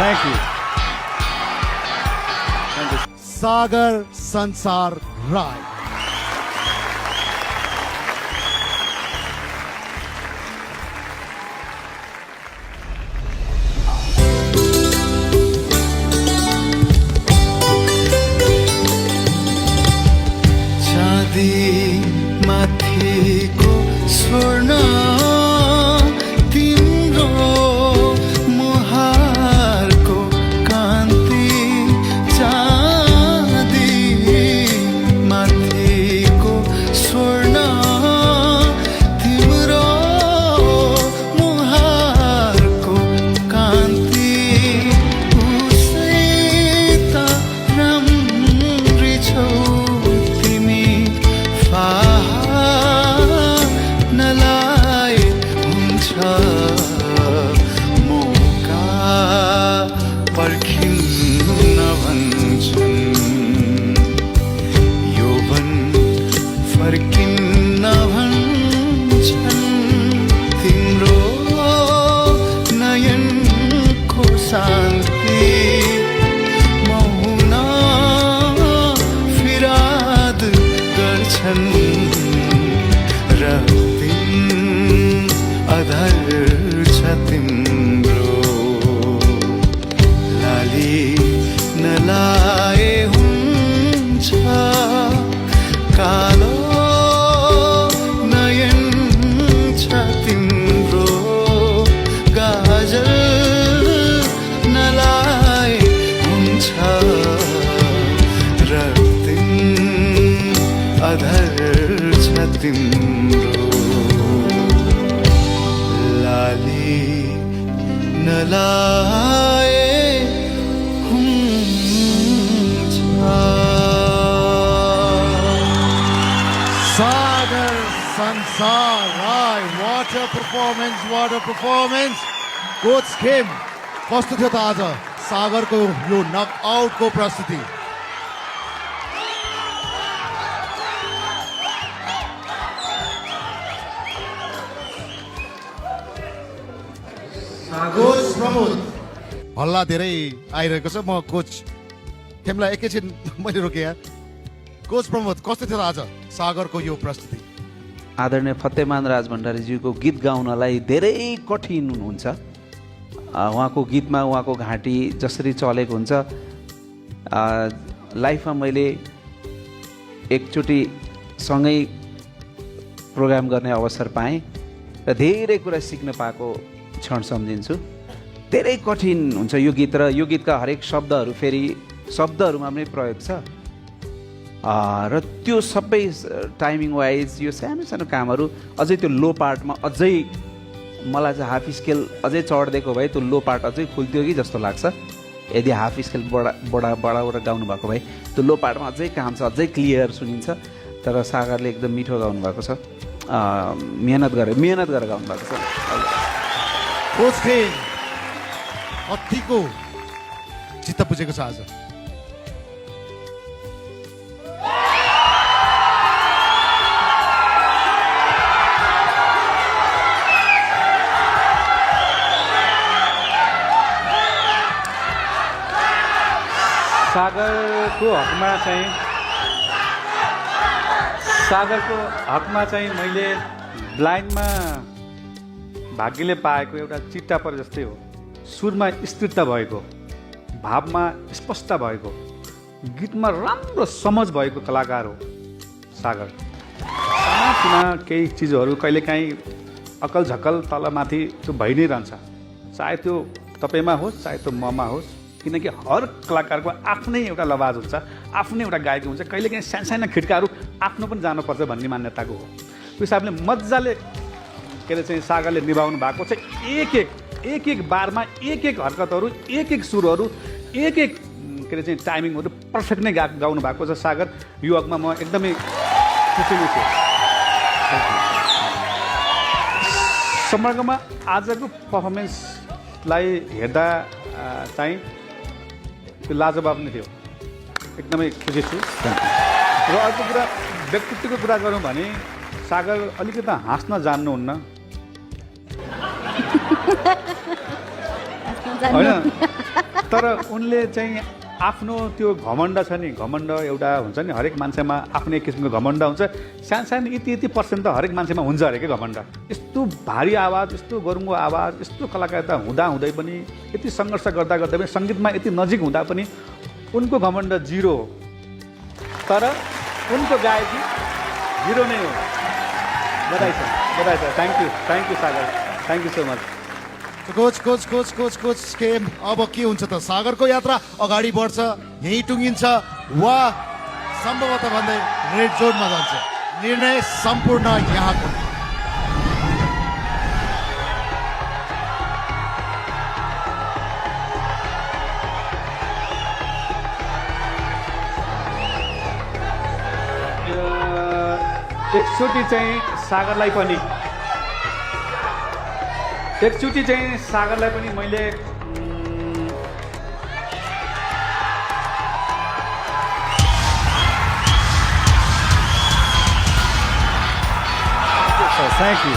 Thank you. Thank you. Sagar Sansar Rai. चाँदी माथिको स्वर्ण तिम्रो मुहारको कान्ति चाँदी माथिको स्वर्ण तिम्रो मुहारको कान्ति उसै त राम्री छौ नलाए हुन्छ मौका पर्खिन्न भन्छन् यौवन फर्किन्न भन्छन् तिम्रो नयनको शान्ति मौन फिराद गर्छन् अधर छ तिम्रो लाली नलाए हुन्छ कालो नयन छ तिम्रो गाजल नलाए हुन्छ रक्तिम अधर छ तिम्रो लाली नलाए हुन्छ Sagar Sansar Rai. What a performance, what a performance. Coach Kim, कस्तो थियो त आज सागरको यो नकआउटको प्रस्तुति? कोच प्रमोद, हल्ला धेरै आइरहेको छ। म कोच खेमलाई एकैछिन मैले रोकेँ यार। कोच प्रमोद, कस्तो थियो आज सागरको यो प्रस्तुति? आदरणीय फतेमान राज भण्डारीज्यूको गीत गाउनलाई धेरै कठिन हुन्छ। उहाँको गीतमा उहाँको घाँटी जसरी चलेको हुन्छ, लाइफमा मैले एकचोटि सँगै प्रोग्राम गर्ने अवसर पाएँ र धेरै कुरा सिक्न पाएको क्षण सम्झिन्छु। धेरै कठिन हुन्छ यो गीत र यो गीतका हरेक शब्दहरू फेरि शब्दहरूमा पनि प्रयोग छ र त्यो सबै टाइमिङ वाइज यो सानो सानो कामहरू अझै त्यो लो पार्टमा अझै मलाई चाहिँ हाफ स्केल अझै चढिदिएको भए त्यो लो पार्ट अझै खुल्थ्यो कि जस्तो लाग्छ। यदि हाफ स्केल बढाएर गाउनु भएको भए त्यो लो पार्टमा अझै काम छ, अझै क्लियर सुनिन्छ। तर सागरले एकदम मिठो गाउनु भएको छ, मेहनत गरेर गाउनु भएको छ। कोच खेम कतिको चित्त बुझेको छ आज? सागरको हकमा चाहिँ मैले ब्लाइन्डमा भाग्यले पाएको एउटा चिट्टा पर जस्तै हो। सुरमा स्थिरता भएको, भावमा स्पष्ट भएको, गीतमा राम्रो समझ भएको कलाकार हो सागर। साना केही चिजहरू कहिलेकाहीँ अकल झकल तलमाथि त्यो भइ नै रहन्छ, चाहे त्यो तपाईँमा होस् चाहे त्यो ममा होस्, किनकि हर कलाकारको आफ्नै एउटा लवाज हुन्छ, आफ्नै एउटा गायकी हुन्छ। कहिलेकाहीँ साना खिड्काहरू आफ्नो पनि जानुपर्छ भन्ने मान्यताको हो। त्यो हिसाबले मजाले के अरे चाहिँ सागरले निभाउनु भएको छ। एक एक बारमा एक हरकतहरू, एक सुरहरू, एक के अरे चाहिँ टाइमिङहरू पर्फेक्ट नै गाउनु भएको छ सागर। यो हकमा म एकदमै खुसी छु। समग्रमा आजको पर्फर्मेन्सलाई हेर्दा चाहिँ त्यो लाजवाब नै थियो, एकदमै खुसी छु। र अर्को कुरा व्यक्तित्वको कुरा गरौँ भने सागर अलिकति हाँस्न जान्नुहुन्न होइन, तर उनले चाहिँ आफ्नो त्यो घमण्ड छ नि, घमण्ड एउटा हुन्छ नि, हरेक मान्छेमा आफ्नै किसिमको घमण्ड हुन्छ। सानो यति पर्सेन्ट त हरेक मान्छेमा हुन्छ अरे के घमण्ड। यस्तो भारी आवाज, यस्तो गरुङ्गो आवाज, यस्तो कलाकारिता हुँदै पनि, यति सङ्घर्ष गर्दा पनि, सङ्गीतमा यति नजिक हुँदा पनि उनको घमण्ड 0 हो, तर उनको गायकी 0 नै हो। बधाई छ। Thank you Sagar, thank you so much. Coach Khem अब के हुन्छ त? सागरको यात्रा अगाडि बढ्छ, यहीँ टुङ्गिन्छ वा सम्भवतः भन्दै रेड जोनमा जान्छ? निर्णय सम्पूर्ण यहाँको। एकचोटि चाहिँ सागरलाई पनि मैले थ्याङ्क यू।